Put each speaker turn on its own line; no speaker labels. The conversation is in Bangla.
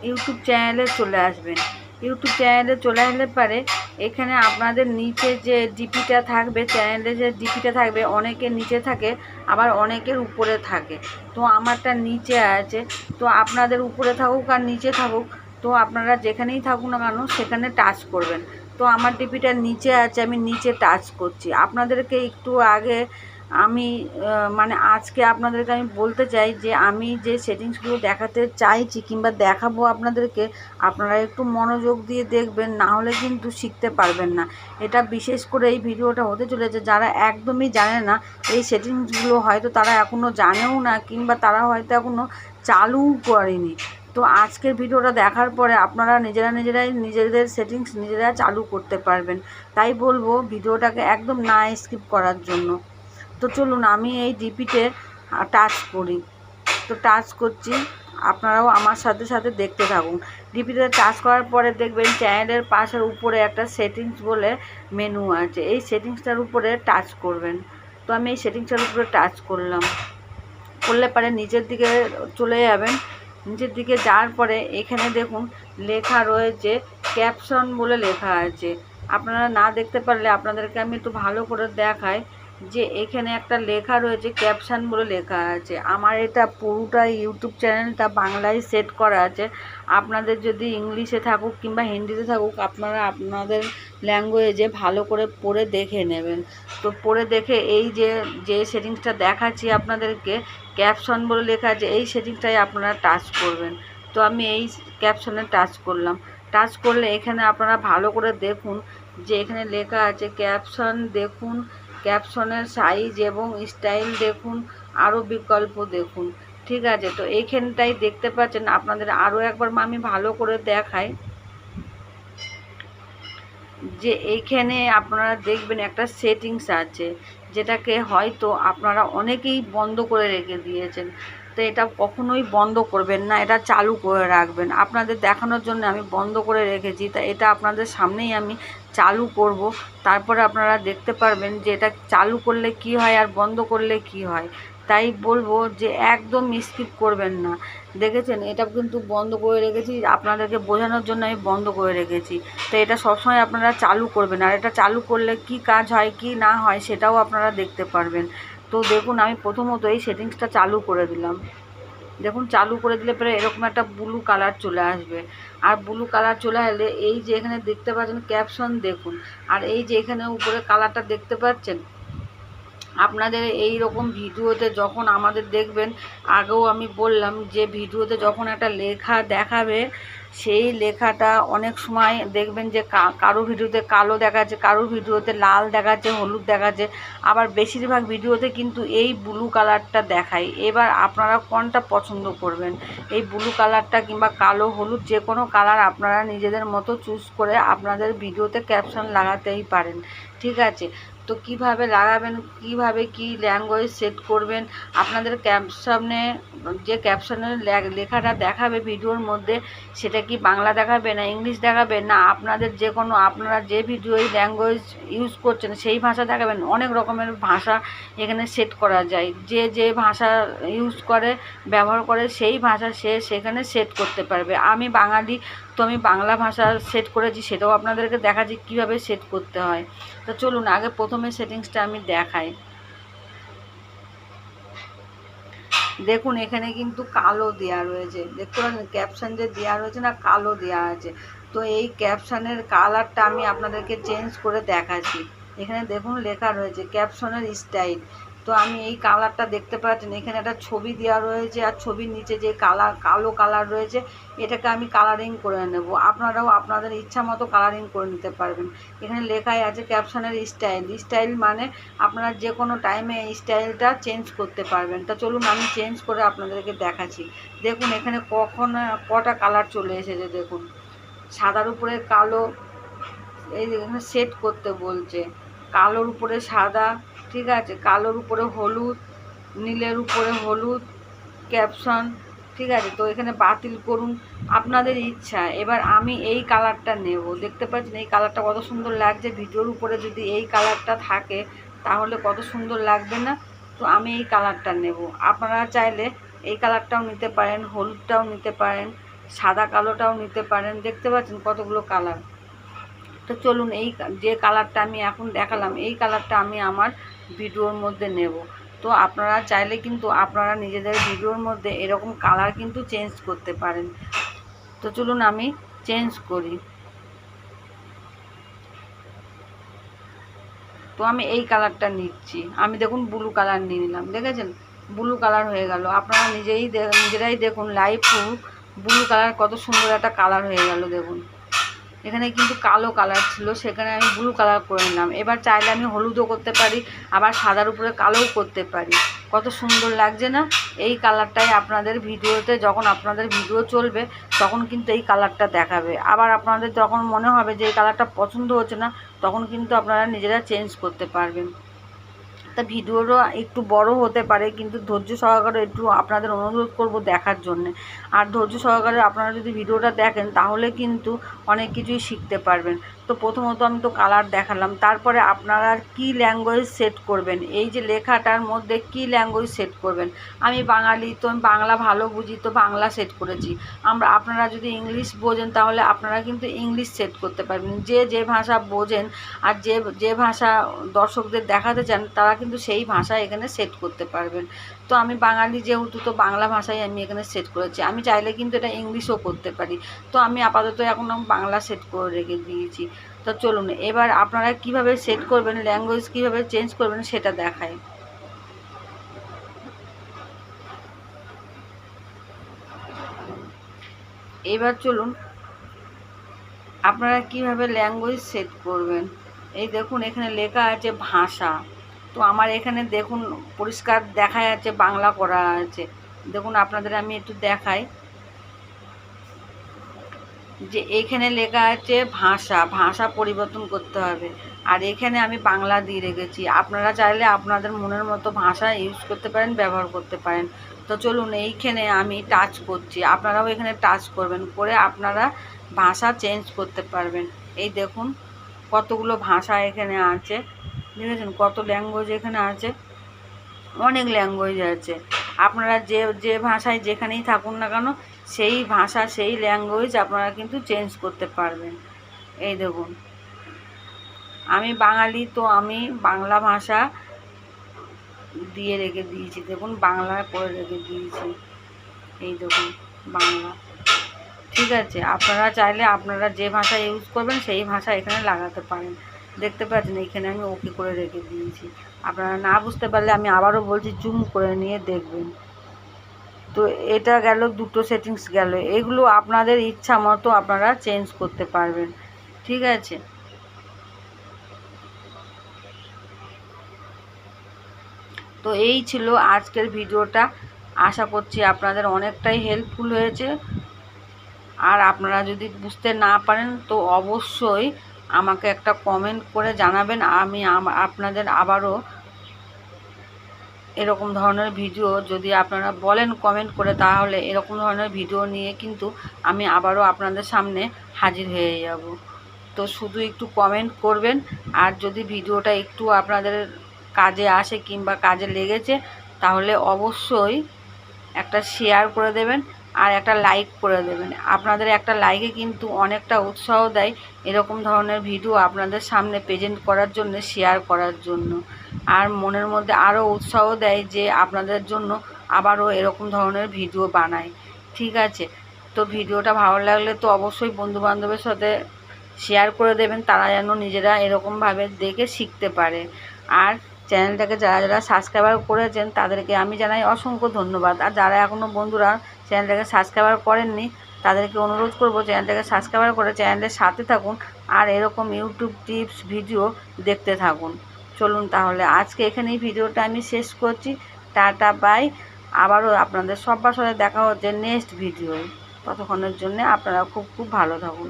ইউটিউব চ্যানেলে চলে আসবেন। ইউটিউব চ্যানেলে চলে আসলে পারে এখানে আপনাদের নিচে যে ডিপিটা থাকবে, চ্যানেলে যে ডিপিটা থাকবে, অনেকের নিচে থাকে আবার অনেকের উপরে থাকে। তো আমারটা নিচে আছে, তো আপনাদের উপরে থাকুক আর নিচে থাকুক, তো আপনারা যেখানেই থাকুন না কেন সেখানে টাচ করবেন। তো আমার ডিপিটা নিচে আছে, আমি নিচে টাচ করছি। আপনাদেরকে একটু আগে আমি মানে আজকে আপনাদেরকে আমি বলতে চাই যে আমি যে সেটিংসগুলো দেখাতে চাইছি কিংবা দেখাবো আপনাদেরকে, আপনারা একটু মনোযোগ দিয়ে দেখবেন, না হলে কিন্তু শিখতে পারবেন না। এটা বিশেষ করে এই ভিডিওটা হতে চলেছে যারা একদমই জানে না এই সেটিংসগুলো, হয়তো তারা এখনও জানেও না কিংবা তারা হয়তো এখনও চালুও করেনি। তো আজকের ভিডিওটা দেখার পরে আপনারা নিজেরাই নিজেদের সেটিংস নিজেরা চালু করতে পারবেন। তাই বলবো ভিডিওটাকে একদম না স্কিপ করার জন্য। তো চলুন আমি এই ডিপিতে টাচ করি। তো টাচ করছি, আপনারাও আমার সাথে সাথে দেখতে থাকুন। ডিপিতে টাচ করার পরে দেখবেন চ্যানেলের পাশের উপরে একটা সেটিংস বলে মেনু আছে, এই সেটিংসটার উপরে টাচ করবেন। তো আমি এই সেটিংসটার উপরে টাচ করলাম, করলে পরে নিচের দিকে চলে যাবেন। নিচের দিকে যাওয়ার পরে এখানে দেখুন লেখা রয়েছে ক্যাপশন বলে লেখা আছে। আপনারা না দেখতে পারলে আপনাদেরকে আমি একটু ভালো করে দেখাই যে এখানে একটা লেখা রয়েছে ক্যাপশন বলে লেখা আছে। আমার এটা পুরোটা ইউটিউব চ্যানেলটা বাংলায় সেট করা আছে। আপনাদের যদি ইংলিশে থাকুক কিংবা হিন্দিতে থাকুক, আপনারা আপনাদের ল্যাঙ্গুয়েজে ভালো করে পড়ে দেখে নেবেন। তো পড়ে দেখে এই যে সেটিংসটা দেখাচ্ছি আপনাদেরকে, ক্যাপশন বলে লেখা আছে, এই সেটিংসটাই আপনারা টাচ করবেন। তো আমি এই ক্যাপশনে টাচ করলাম। টাচ করলে এখানে আপনারা ভালো করে দেখুন যে এখানে লেখা আছে ক্যাপশন দেখুন, ক্যাপশনের সাইজ এবং স্টাইল দেখুন, আরও বিকল্প দেখুন। ঠিক আছে, তো এইখানটাই দেখতে পাচ্ছেন। আপনাদের আরও একবার আমি ভালো করে দেখাই যে এইখানে আপনারা দেখবেন একটা সেটিংস আছে, যেটাকে হয়তো আপনারা অনেকেই বন্ধ করে রেখে দিয়েছেন। তো এটা কখনোই বন্ধ করবেন না, এটা চালু করে রাখবেন। আপনাদের দেখানোর জন্য আমি বন্ধ করে রেখেছি, তা এটা আপনাদের সামনেই আমি চালু করব। তারপরে আপনারা দেখতে পারবেন যে এটা চালু করলে কি হয় আর বন্ধ করলে কি হয়। তাই বলবো যে একদম স্কিপ করবেন না। দেখেছেন, এটা কিন্তু বন্ধ করে রেখেছি, আপনাদেরকে বোঝানোর জন্য আমি বন্ধ করে রেখেছি। তো এটা সবসময় আপনারা চালু করবেন, আর এটা চালু করলে কি কাজ হয় কি না হয় সেটাও আপনারা দেখতে পারবেন। তো দেখুন আমি প্রথমত এই সেটিংসটা চালু করে দিলাম। দেখুন চালু করে দিলে পরে এরকম একটা ব্লু কালার চলে আসবে। আর ব্লু কালার চলে এলে এই যে এখানে দেখতে পাচ্ছেন ক্যাপশন দেখুন, আর এই যে এখানে উপরে কালারটা দেখতে পাচ্ছেন, আপনাদের এই রকম ভিডিওতে যখন আমাদের দেখবেন, আগেও আমি বললাম যে ভিডিওতে যখন একটা লেখা দেখাবে, সেই লেখাটা অনেক সময় দেখবেন যে কারো ভিডিওতে কালো দেখাচ্ছে, কারো ভিডিওতে লাল দেখাচ্ছে, হলুদ দেখাচ্ছে, আবার বেশিরভাগ ভিডিওতে কিন্তু এই ব্লু কালারটা দেখায়। এবার আপনারা কোনটা পছন্দ করবেন, এই ব্লু কালারটা কিংবা কালো হলুদ, যে কোনো কালার আপনারা নিজেদের মতো চুজ করে আপনাদের ভিডিওতে ক্যাপশন লাগাতেই পারেন। ঠিক আছে, তো কিভাবে লাগাবেন, কিভাবে কি ল্যাঙ্গুয়েজ সেট করবেন, আপনাদের ক্যাপশনে যে ক্যাপশনের লেখাটা দেখাবে ভিডিওর মধ্যে, সেটা কি বাংলা দেখাবে না ইংলিশ দেখাবে না আপনাদের যে কোনো, আপনারা যে ভিডিওই ল্যাঙ্গুয়েজ ইউজ করছেন সেই ভাষা দেখাবেন। অনেক রকমের ভাষা এখানে সেট করা যায়, যে ভাষা ইউজ করে ব্যবহার করে সেই ভাষা সে সেখানে সেট করতে পারবে। আমি বাঙালি, তো আমি বাংলা ভাষা সেট করেছি, সেটাও আপনাদেরকে দেখাচ্ছি কীভাবে সেট করতে হয়। তো চলুন আগে প্রথমে সেটিংসটা আমি দেখাই। দেখুন এখানে কিন্তু কালো দেওয়া রয়েছে, দেখতে পাচ্ছেন ক্যাপশন যে দেওয়া রয়েছে না, কালো দেওয়া আছে। তো এই ক্যাপশনের কালারটা আমি আপনাদেরকে চেঞ্জ করে দেখাচ্ছি। এখানে দেখুন লেখা রয়েছে ক্যাপশনের স্টাইল। তো আমি এই কালারটা দেখতে পাচ্ছেন, এখানে একটা ছবি দেওয়া রয়েছে, আর ছবির নিচে যে কালো কালার রয়েছে, এটাকে আমি কালারিং করে নেব। আপনারাও আপনাদের ইচ্ছা মতো কালারিং করে নিতে পারবেন। এখানে লেখাই আছে ক্যাপশনের স্টাইল। স্টাইল মানে আপনারা যে কোনো টাইমে এই স্টাইলটা চেঞ্জ করতে পারবেন। তা চলুন আমি চেঞ্জ করে আপনাদেরকে দেখাচ্ছি। দেখুন এখানে কটা কালার চলে এসেছে। দেখুন সাদার উপরে কালো, এই এখানে সেট করতে বলছে, কালোর উপরে সাদা, ঠিক আছে, কালোর উপরে হলুদ, নীলের উপরে হলুদ ক্যাপশন, ঠিক আছে। তো এখানে বাতিল করুন, আপনাদের ইচ্ছা। এবার আমি এই কালারটা নেব, দেখতে পাচ্ছেন এই কালারটা কত সুন্দর লাগছে। ভিডিওর উপরে যদি এই কালারটা থাকে তাহলে কত সুন্দর লাগবে না। তো আমি এই কালারটা নেব, আপনারা চাইলে এই কালারটাও নিতে পারেন, হলুদটাও নিতে পারেন, সাদা কালোটাও নিতে পারেন। দেখতে পাচ্ছেন কতগুলো কালার। তো চলুন, এই যে কালারটা আমি এখন দেখালাম, এই কালারটা আমি আমার ভিডিওর মধ্যে নেব। তো আপনারা চাইলে কিন্তু আপনারা নিজেদের ভিডিওর মধ্যে এরকম কালার কিন্তু চেঞ্জ করতে পারেন। তো চলুন আমি চেঞ্জ করি। তো আমি এই কালারটা নিচ্ছি, আমি দেখুন ব্লু কালার নিয়ে নিলাম। দেখেছেন ব্লু কালার হয়ে গেল। আপনারা নিজেরাই দেখুন লাইভ প্রুফ, ব্লু কালার কত সুন্দর একটা কালার হয়ে গেল। দেখুন এখানে কিন্তু কালো কালার ছিল, সেখানে আমি ব্লু কালার করে নিলাম। এবার চাইলে আমি হলুদও করতে পারি, আবার সাদার উপরে কালোও করতে পারি। কত সুন্দর লাগছে না? এই কালারটাই আপনাদের ভিডিওতে, যখন আপনাদের ভিডিও চলবে তখন কিন্তু এই কালারটা দেখাবে। আবার আপনাদের যখন মনে হবে যে এই কালারটা পছন্দ হচ্ছে না, তখন কিন্তু আপনারা নিজেরা চেঞ্জ করতে পারবেন। তা ভিডিওটা একটু বড় হতে পারে, কিন্তু ধৈর্য সহকারে একটু আপনাদের অনুরোধ করব দেখার জন্যে। আর ধৈর্য সহকারে আপনারা যদি ভিডিওটা দেখেন তাহলে কিন্তু অনেক কিছুই শিখতে পারবেন। তো প্রথমত আমি তো কালার দেখালাম, তারপরে আপনারা কি ল্যাঙ্গুয়েজ সেট করবেন, এই যে লেখাটার মধ্যে কি ল্যাঙ্গুয়েজ সেট করবেন। আমি বাঙালি, তো আমি বাংলা ভালো বুঝি, তো বাংলা সেট করেছি। আপনারা যদি ইংলিশ বোঝেন তাহলে আপনারা কিন্তু ইংলিশ সেট করতে পারবেন। যে ভাষা বোঝেন আর যে ভাষা দর্শকদের দেখাতে চান তারা কিন্তু সেই ভাষা এখানে সেট করতে পারবেন। তো আমি বাঙালি যেহেতু, তো বাংলা ভাষায় আমি এখানে সেট করেছি। আমি চাইলে কিন্তু এটা ইংলিশও করতে পারি। তো আমি আপাতত এখন বাংলা সেট করে রেখে দিয়েছি। তো চলুন এবার আপনারা কিভাবে সেট করবেন, ল্যাঙ্গুয়েজ কিভাবে চেঞ্জ করবেন সেটা দেখাই। এবার চলুন আপনারা কিভাবে ল্যাঙ্গুয়েজ সেট করবেন। এই দেখুন এখানে লেখা আছে ভাষা। তো আমার এখানে দেখুন পরিষ্কার দেখা যাচ্ছে বাংলা করা আছে। দেখুন আপনাদের আমি একটু দেখাই যে এখানে লেখা আছে ভাষা পরিবর্তন করতে হবে। আর এখানে আমি বাংলা দিয়ে রেখেছি। আপনারা চাইলে আপনাদের মনের মতো ভাষা ইউজ করতে পারেন, ব্যবহার করতে পারেন। তো চলুন এইখানে আমি টাচ করছি, আপনারাও এখানে টাচ করবেন, করে আপনারা ভাষা চেঞ্জ করতে পারবেন। এই দেখুন কতগুলো ভাষা এখানে আছে, দেখেছেন কত ল্যাঙ্গুয়েজ এখানে আছে, অনেক ল্যাঙ্গুয়েজ আছে। আপনারা যে ভাষায় যেখানেই থাকুন না কেন, সেই ভাষা সেই ল্যাঙ্গুয়েজ আপনারা কিন্তু চেঞ্জ করতে পারবেন। এই দেখুন আমি বাঙালি, তো আমি বাংলা ভাষা দিয়ে রেখে দিয়েছি। দেখুন বাংলা করে রেখে দিয়েছি। এই দেখুন বাংলা। ঠিক আছে, আপনারা চাইলে আপনারা যে ভাষা ইউজ করবেন সেই ভাষা এখানে লাগাতে পারেন। দেখতে পাচ্ছেন এখানে আমি ওকে করে রেখে দিয়েছি। আপনারা না বুঝতে পারলে আমি আবারও বলছি, জুম করে নিয়ে দেখবেন। তো এটা গেল দুটো সেটিংস গেল। এগুলো আপনাদের ইচ্ছা মতো আপনারা চেঞ্জ করতে পারবেন। ঠিক আছে, তো এই ছিল আজকের ভিডিওটা। আশা করছি আপনাদের অনেকটাই হেল্পফুল হয়েছে। আর আপনারা যদি বুঝতে না পারেন তো অবশ্যই আমাকে একটা কমেন্ট করে জানাবেন। আমি আপনাদের আবারও এরকম ধরনের ভিডিও যদি আপনারা বলেন কমেন্ট করে, তাহলে এরকম ধরনের ভিডিও নিয়ে কিন্তু আমি আবারও আপনাদের সামনে হাজির হয়ে যাব। তো শুধু একটু কমেন্ট করবেন। আর যদি ভিডিওটা একটু আপনাদের কাজে আসে কিংবা কাজে লেগেছে, তাহলে অবশ্যই একটা শেয়ার করে দেবেন আর একটা লাইক করে দেবেন। আপনাদের একটা লাইকে কিন্তু অনেকটা উৎসাহ দেয় এরকম ধরনের ভিডিও আপনাদের সামনে প্রেজেন্ট করার জন্য, শেয়ার করার জন্য। আর মনের মধ্যে আরও উৎসাহ দেয় যে আপনাদের জন্য আবারও এরকম ধরনের ভিডিও বানাই। ঠিক আছে, তো ভিডিওটা ভালো লাগলে তো অবশ্যই বন্ধুবান্ধবের সাথে শেয়ার করে দেবেন, তারা যেন নিজেরা এরকমভাবে দেখে শিখতে পারে। আর চ্যানেলটাকে যারা সাবস্ক্রাইবার করেছেন তাদেরকে আমি জানাই অসংখ্য ধন্যবাদ। আর যারা এখনও বন্ধুরা চ্যানেলটাকে সাবস্ক্রাইবার করেননি তাদেরকে অনুরোধ করব চ্যানেলটাকে সাবস্ক্রাইবার করে চ্যানেলের সাথে থাকুন আর এরকম ইউটিউব টিপস ভিডিও দেখতে থাকুন। চলুন তাহলে আজকে এখানেই ভিডিওটা আমি শেষ করছি। Tata bye. আবারও আপনাদের সবার সাথে দেখা হচ্ছে নেক্সট ভিডিও। ততক্ষণের জন্য আপনারা খুব ভালো থাকুন।